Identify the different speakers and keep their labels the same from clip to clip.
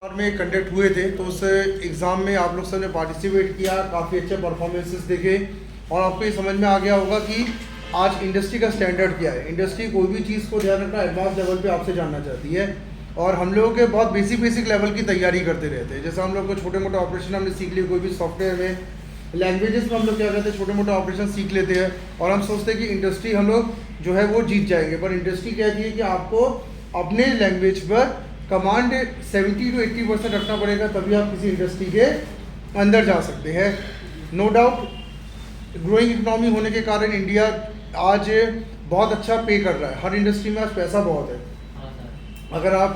Speaker 1: और में कंडक्ट हुए थे तो उस एग्ज़ाम में आप लोग सब ने पार्टिसिपेट किया, काफ़ी अच्छे परफॉर्मेंसेस देखे और आपको ये समझ में आ गया होगा कि आज इंडस्ट्री का स्टैंडर्ड क्या है। इंडस्ट्री कोई भी चीज़ को ध्यान रखना एडवांस लेवल पे आपसे जानना चाहती है और हम लोगों के बहुत बेसिक लेवल की तैयारी करते रहते हैं। जैसे हम लोग को छोटे मोटे ऑपरेशन हमने सीख लिए, कोई भी सॉफ्टवेयर में, लैंग्वेजेस में हम लोग क्या करते हैं, छोटे मोटे ऑपरेशन सीख लेते हैं और हम सोचते हैं कि इंडस्ट्री हम लोग जो है वो जीत जाएंगे। पर इंडस्ट्री कहती है कि आपको अपने लैंग्वेज पर कमांड 70 to 80% रखना पड़ेगा, तभी आप किसी इंडस्ट्री के अंदर जा सकते हैं। नो डाउट ग्रोइंग इकोनॉमी होने के कारण इंडिया आज बहुत अच्छा पे कर रहा है। हर इंडस्ट्री में आज पैसा बहुत है। अगर आप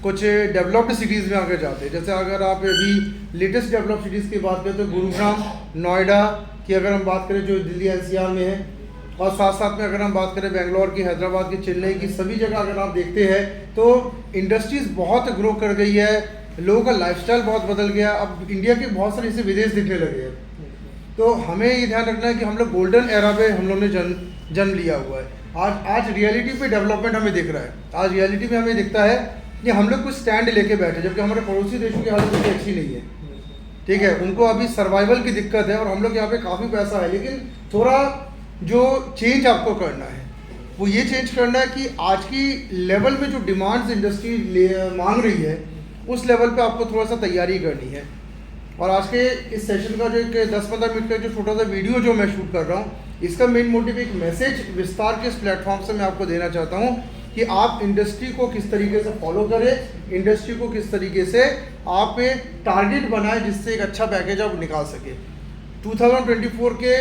Speaker 1: कुछ डेवलप्ड सिटीज़ में अगर जाते हैं, जैसे अगर आप अभी लेटेस्ट डेवलप्ड सिटीज़ की बात करें तो गुरुग्राम, नोएडा की अगर हम बात करें जो दिल्ली एनसीआर में है, और साथ साथ में अगर हम बात करें बेंगलोर की, हैदराबाद की, चेन्नई की, सभी जगह अगर आप देखते हैं तो इंडस्ट्रीज़ बहुत ग्रो कर गई है, लोगों का लाइफस्टाइल बहुत बदल गया। अब इंडिया के बहुत सारे ऐसे विदेश दिखने लगे हैं। तो हमें ये ध्यान रखना है कि हम लोग गोल्डन एरा पे हम लोग ने जन्म लिया हुआ है। आज रियलिटी पे डेवलपमेंट हमें दिख रहा है। आज रियलिटी में हमें दिखता है कि हम लोग कुछ स्टैंड लेके बैठे, जबकि हमारे पड़ोसी देशों की हालत इतनी अच्छी नहीं है। ठीक है, उनको अभी सर्वाइवल की दिक्कत है और हम लोग यहाँ पे काफ़ी पैसा है, लेकिन थोड़ा जो चेंज आपको करना है वो ये चेंज करना है कि आज की लेवल में जो डिमांड्स इंडस्ट्री मांग रही है उस लेवल पे आपको थोड़ा सा तैयारी करनी है। और आज के इस सेशन का जो 10-15 मिनट का जो छोटा सा वीडियो जो मैं शूट कर रहा हूँ, इसका मेन मोटिव एक मैसेज विस्तार के इस प्लेटफॉर्म से मैं आपको देना चाहता हूँ कि आप इंडस्ट्री को किस तरीके से फॉलो करें, इंडस्ट्री को किस तरीके से आप टारगेट बनाएं जिससे एक अच्छा पैकेज आप निकाल सके। 2024 के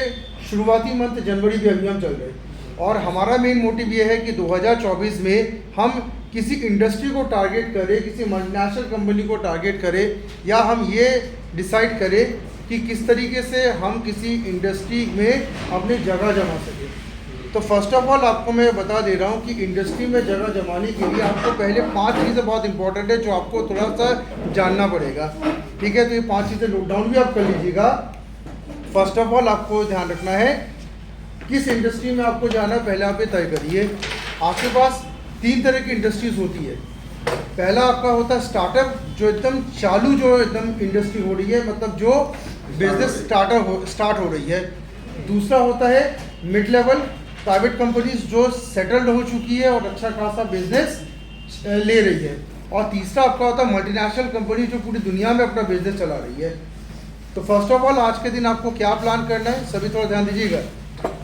Speaker 1: शुरुआती मंथ जनवरी भी अभी हम चल रहे हैं और हमारा मेन मोटिव ये है कि 2024 में हम किसी इंडस्ट्री को टारगेट करें, किसी मल्टीनेशनल कंपनी को टारगेट करें, या हम ये डिसाइड करें कि किस तरीके से हम किसी इंडस्ट्री में अपनी जगह जमा सकें। तो फर्स्ट ऑफ ऑल आपको मैं बता दे रहा हूँ कि इंडस्ट्री में जगह जमाने के लिए आपको पहले 5 चीज़ें बहुत इंपॉर्टेंट है जो आपको थोड़ा सा जानना पड़ेगा। ठीक है, तो ये 5 चीज़ें नोट डाउन भी आप कर लीजिएगा। फर्स्ट ऑफ ऑल आपको ध्यान रखना है किस इंडस्ट्री में आपको जाना है, पहले आप ये तय करिए। आपके पास 3 तरह की इंडस्ट्रीज होती है। पहला आपका होता है स्टार्टअप, जो एकदम चालू, जो एकदम इंडस्ट्री हो रही है, मतलब जो बिजनेस स्टार्ट हो रही है। दूसरा होता है मिड लेवल प्राइवेट कंपनीज जो सेटल्ड हो चुकी है और अच्छा खासा बिजनेस ले रही है। और तीसरा आपका होता है मल्टीनेशनल कंपनी जो पूरी दुनिया में अपना बिजनेस चला रही है। तो फर्स्ट ऑफ ऑल आज के दिन आपको क्या प्लान करना है, सभी थोड़ा ध्यान दीजिएगा।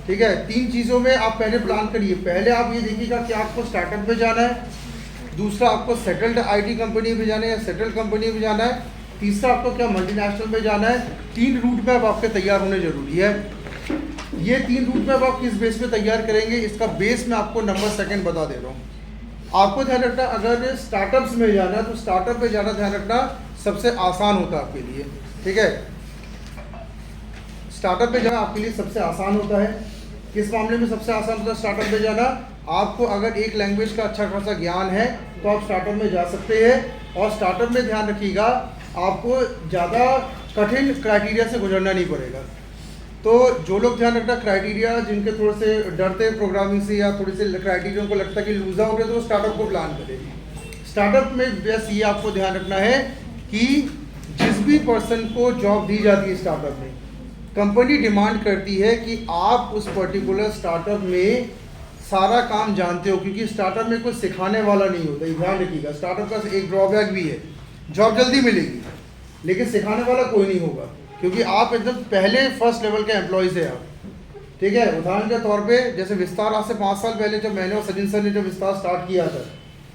Speaker 1: ठीक है, 3 चीज़ों में आप पहले प्लान करिए। पहले आप ये देखिएगा कि आपको स्टार्टअप में जाना है, दूसरा आपको सेटल्ड आईटी कंपनी में जाना है या सेटल्ड कंपनी में जाना है, तीसरा आपको क्या मल्टीनेशनल में जाना है। 3 रूट में अब आपके तैयार होने जरूरी है। ये 3 रूट में अब आप किस बेस पे तैयार करेंगे, इसका बेस मैं आपको नंबर सेकेंड बता दे रहा हूँ। आपको ध्यान रखना, अगर स्टार्टअप्स में जाना है तो स्टार्टअप में जाना ध्यान रखना सबसे आसान होता है आपके लिए। ठीक है, स्टार्टअप पे जाना आपके लिए सबसे आसान होता है। किस मामले में सबसे आसान होता है स्टार्टअप पे जाना? आपको अगर एक लैंग्वेज का अच्छा खासा ज्ञान है तो आप स्टार्टअप में जा सकते हैं। और स्टार्टअप में ध्यान रखिएगा, आपको ज़्यादा कठिन क्राइटेरिया से गुजरना नहीं पड़ेगा। तो जो लोग ध्यान रखना क्राइटेरिया, जिनके थोड़े से डरते हैं प्रोग्रामिंग से या थोड़े से क्राइटेरिया को लगता है कि लूज आउट है, तो स्टार्टअप को प्लान करें। स्टार्टअप में बस ये आपको ध्यान रखना है कि जिस भी पर्सन को जॉब दी जाती है स्टार्टअप में, कंपनी डिमांड करती है कि आप उस पर्टिकुलर स्टार्टअप में सारा काम जानते हो, क्योंकि स्टार्टअप में कोई सिखाने वाला नहीं होता। ये ध्यान रखिएगा। स्टार्टअप का एक ड्रॉबैक भी है, जॉब जल्दी मिलेगी लेकिन सिखाने वाला कोई नहीं होगा, क्योंकि आप एकदम पहले फर्स्ट लेवल के एम्प्लॉयज़ है आप। ठीक है, उदाहरण के तौर पे जैसे विस्तार आज से 5 साल पहले जब मैंने और सचिन सर ने जब विस्तार स्टार्ट किया था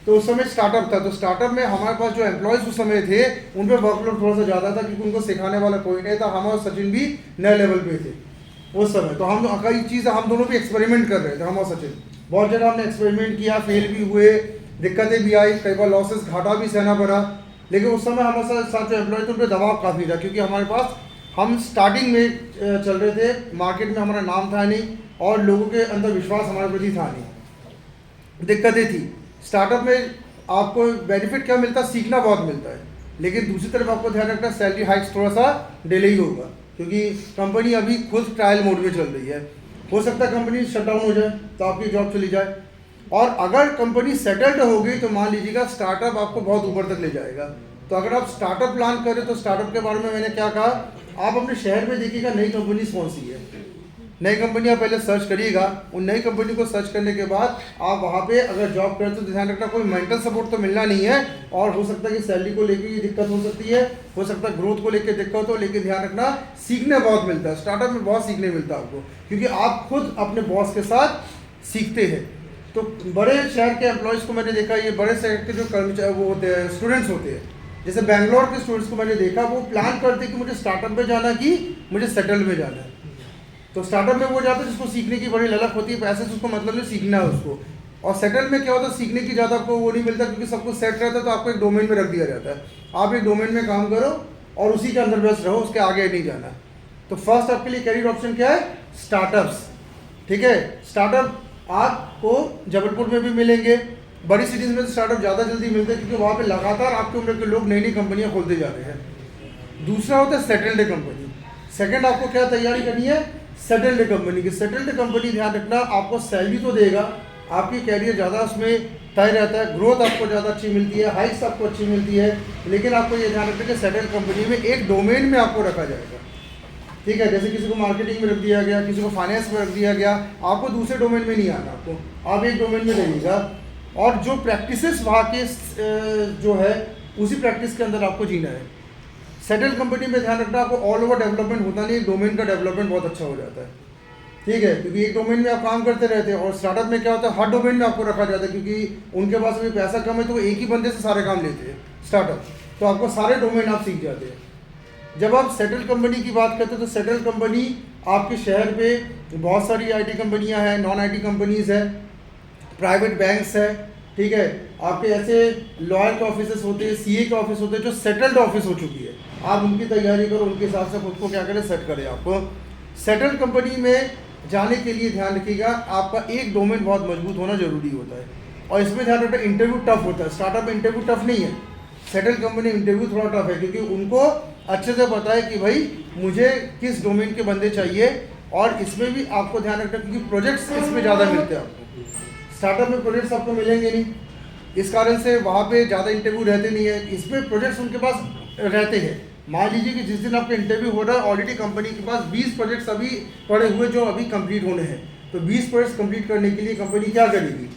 Speaker 1: तो उस समय स्टार्टअप था। तो स्टार्टअप में हमारे पास जो एम्प्लॉयज़ उस समय थे उन पर वर्कलोड थोड़ा सा ज़्यादा था, क्योंकि उनको सिखाने वाला कोई नहीं था। हम और सचिन भी नए लेवल पे थे उस समय। तो हम कई चीज़ हम दोनों भी एक्सपेरिमेंट कर रहे थे, हम और सचिन। बहुत जगह हमने एक्सपेरिमेंट किया, फेल भी हुए, दिक्कतें भी आई, कई बार लॉसेस, घाटा भी सहना पड़ा। लेकिन उस समय हमारे साथ जो एम्प्लॉय थे उन पर दबाव काफ़ी था, क्योंकि हमारे पास हम स्टार्टिंग में चल रहे थे, मार्केट में हमारा नाम था नहीं और लोगों के अंदर विश्वास हमारे प्रति था नहीं, दिक्कतें थी। स्टार्टअप में आपको बेनिफिट क्या मिलता है, सीखना बहुत मिलता है, लेकिन दूसरी तरफ आपको ध्यान रखना सैलरी हाइक्स थोड़ा सा डिले ही होगा, क्योंकि कंपनी अभी खुद ट्रायल मोड में चल रही है। हो सकता है कंपनी शट डाउन हो जाए तो आपकी जॉब चली जाए, और अगर कंपनी सेटल्ड हो गई तो मान लीजिएगा स्टार्टअप आपको बहुत ऊपर तक ले जाएगा। तो अगर आप स्टार्टअप प्लान करें तो स्टार्टअप के बारे में मैंने क्या कहा, आप अपने शहर में देखिएगा नई कंपनी कौन सी है, नई कंपनी आप पहले सर्च करिएगा। उन नई कंपनी को सर्च करने के बाद आप वहाँ पे अगर जॉब करते हो तो ध्यान रखना कोई मेंटल सपोर्ट तो मिलना नहीं है, और हो सकता है कि सैलरी को लेकर ये दिक्कत हो सकती है, हो सकता है ग्रोथ को लेकर दिक्कत हो, लेकिन ध्यान रखना सीखने बहुत मिलता है, स्टार्टअप में बहुत सीखने मिलता है आपको, क्योंकि आप खुद अपने बॉस के साथ सीखते हैं। तो बड़े शहर के एम्प्लॉयज़ को मैंने देखा, ये बड़े शहर के जो कर्मचारी वो होते हैं, स्टूडेंट्स होते हैं, जैसे बैंगलोर के स्टूडेंट्स को मैंने देखा, वो प्लान करते कि मुझे स्टार्टअप में जाना कि मुझे सेटल में जाना है। तो स्टार्टअप में वो जाता है जिसको सीखने की बड़ी ललक होती है, पैसे से उसको मतलब नहीं, सीखना है उसको। और सेटल में क्या होता है, सीखने की ज़्यादा आपको वो नहीं मिलता, क्योंकि सब कुछ सेट रहता है, तो आपको एक डोमेन में रख दिया जाता है, आप एक डोमेन में काम करो और उसी के अंदर व्यस्त रहो, उसके आगे नहीं जाना। तो फर्स्ट आपके लिए कैरियर ऑप्शन क्या है, स्टार्टअप्स। ठीक है, स्टार्टअप आपको जबलपुर में भी मिलेंगे, बड़ी सिटीज़ में स्टार्टअप ज़्यादा जल्दी मिलते हैं, क्योंकि वहाँ पे लगातार आपके उम्र के लोग नई नई कंपनियाँ खोलते जा रहे हैं। दूसरा होता है सेटल्ड कंपनी। सेकंड आपको क्या तैयारी करनी है, सेटल्ड कंपनी की। सेटल्ड कंपनी ध्यान रखना आपको सैलरी तो देगा, आपकी कैरियर ज़्यादा उसमें तय रहता है, ग्रोथ आपको ज़्यादा अच्छी मिलती है, हाइट्स आपको अच्छी मिलती है, लेकिन आपको ये ध्यान रखना कि सेटल्ड कंपनी में एक डोमेन में आपको रखा जाएगा। ठीक है, जैसे किसी को मार्केटिंग में रख दिया गया, किसी को फाइनेंस में रख दिया गया, आपको दूसरे डोमेन में नहीं आना, आपको आप एक डोमेन में रहिएगा, और जो प्रैक्टिसेस वहाँ के जो है उसी प्रैक्टिस के अंदर आपको जीना है। सेटल कंपनी में ध्यान रखना आपको ऑल ओवर डेवलपमेंट होता नहीं, एक डोमेन का डेवलपमेंट बहुत अच्छा हो जाता है। ठीक है, क्योंकि एक डोमेन में आप काम करते रहते हैं, और स्टार्टअप में क्या होता है, हर डोमेन में आपको रखा जाता है, क्योंकि उनके पास अभी पैसा कम है तो वो एक ही बंदे से सारे काम लेते हैं स्टार्टअप, तो आपको सारे डोमेन आप सीख जाते हैं। जब आप सेटल कंपनी की बात करते हैं तो सेटल कंपनी आपके शहर पे बहुत सारी आईटी कंपनियां हैं, नॉन आईटी कंपनीज़ है, प्राइवेट बैंक्स है। ठीक है, आपके ऐसे लॉयर के ऑफिस होते हैं, सीए के ऑफिस होते हैं जो सेटल्ड ऑफिस हो चुकी है, आप उनकी तैयारी करो, उनके हिसाब से खुद को क्या करें, सेट करें। आपको सेटल्ड कंपनी में जाने के लिए ध्यान रखिएगा आपका एक डोमेन बहुत मजबूत होना जरूरी होता है, और इसमें ध्यान रखना इंटरव्यू टफ होता है। स्टार्टअप में इंटरव्यू टफ नहीं है, सेटल कंपनी इंटरव्यू थोड़ा टफ है, क्योंकि उनको अच्छे से पता है कि भाई मुझे किस डोमेन के बंदे चाहिए, और इसमें भी आपको ध्यान रखना क्योंकि प्रोजेक्ट्स इसमें ज़्यादा मिलते हैं आपको, स्टार्टअप में प्रोजेक्ट्स आपको मिलेंगे नहीं, इस कारण से वहाँ पे ज़्यादा इंटरव्यू रहते नहीं है, इसमें प्रोजेक्ट्स उनके पास रहते हैं। मान लीजिए कि जिस दिन आपका इंटरव्यू हो रहा है, ऑलरेडी कंपनी के पास 20 प्रोजेक्ट्स अभी पड़े हुए जो अभी कंप्लीट होने हैं, तो 20 प्रोजेक्ट्स कंप्लीट करने के लिए कंपनी क्या करेगी,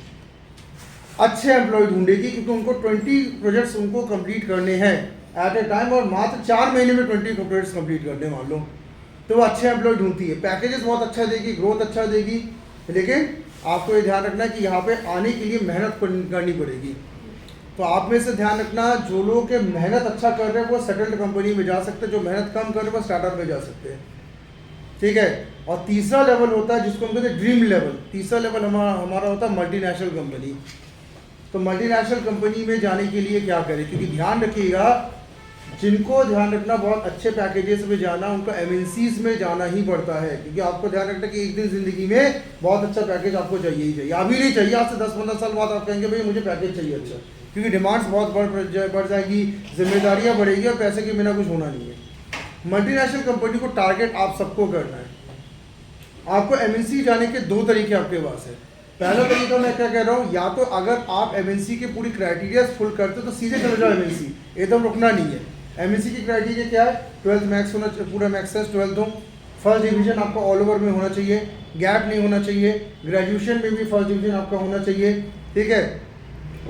Speaker 1: अच्छे एम्प्लॉय ढूंढेगी, क्योंकि उनको 20 प्रोजेक्ट्स उनको कंप्लीट करने हैं एट ए टाइम, और मात्र 4 महीने में 20 प्रोजेक्ट्स कंप्लीट करने मान लो, तो वो अच्छे एम्प्लॉय ढूंढती है, पैकेजेस बहुत अच्छा देगी, ग्रोथ अच्छा देगी, लेकिन आपको ये ध्यान रखना है कि यहाँ पे आने के लिए मेहनत करनी पड़ेगी। तो आप में से ध्यान रखना, जो लोग के मेहनत अच्छा कर रहे हैं वो सेटल्ड कंपनी में जा सकते हैं, जो मेहनत कम कर रहे हैं वो स्टार्टअप में जा सकते हैं। ठीक है, और तीसरा लेवल होता है जिसको हम कहते हैं ड्रीम लेवल। तीसरा लेवल हमारा होता है मल्टीनेशनल कंपनी। तो मल्टीनेशनल कंपनी में जाने के लिए क्या करें, क्योंकि ध्यान रखिएगा जिनको ध्यान रखना बहुत अच्छे पैकेजेस में जाना, उनको एमएनसीज में जाना ही पड़ता है, क्योंकि आपको ध्यान रखना कि एक दिन ज़िंदगी में बहुत अच्छा पैकेज आपको चाहिए ही चाहिए। अभी नहीं चाहिए, आज से 10-15 साल बाद आप कहेंगे भाई मुझे पैकेज चाहिए अच्छा, क्योंकि डिमांड्स बहुत बढ़ जाएगी, जिम्मेदारियाँ बढ़ेगी, और पैसे के बिना कुछ होना नहीं है। मल्टीनेशनल कंपनी को टारगेट आप सबको करना है। आपको एमएनसी जाने के 2 तरीके आपके पास है। पहला तरीका मैं क्या कह रहा हूँ, या तो अगर आप एमएनसी के पूरी क्राइटेरिया फुल करते हो तो सीधे चले जाओ एमएनसी, एकदम रुकना नहीं है। एमएनसी की क्राइटेरिया क्या है, 12th मैक्स होना, पूरा मैक्स 12th हो, फर्स्ट डिवीजन आपका ऑल ओवर में होना चाहिए, गैप नहीं होना चाहिए, ग्रेजुएशन में भी फर्स्ट डिवीजन आपका होना चाहिए। ठीक है,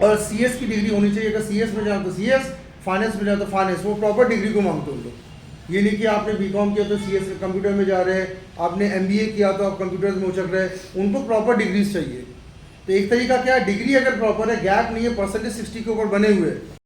Speaker 1: और सीएस की डिग्री होनी चाहिए, अगर सीएस में जाओ तो सीएस, फाइनेंस में जाओ तो फाइनेंस, वो प्रॉपर डिग्री को मांगते हो लोग। ये नहीं कि आपने बीकॉम किया तो सीएस कंप्यूटर में जा रहे हैं, आपने एमबीए किया तो आप कंप्यूटर में उचक रहे हैं, उनको प्रॉपर डिग्रीज चाहिए। तो एक तरीका क्या है, डिग्री अगर प्रॉपर है, गैप नहीं है, परसेंटेज 60 के ऊपर बने हुए हैं,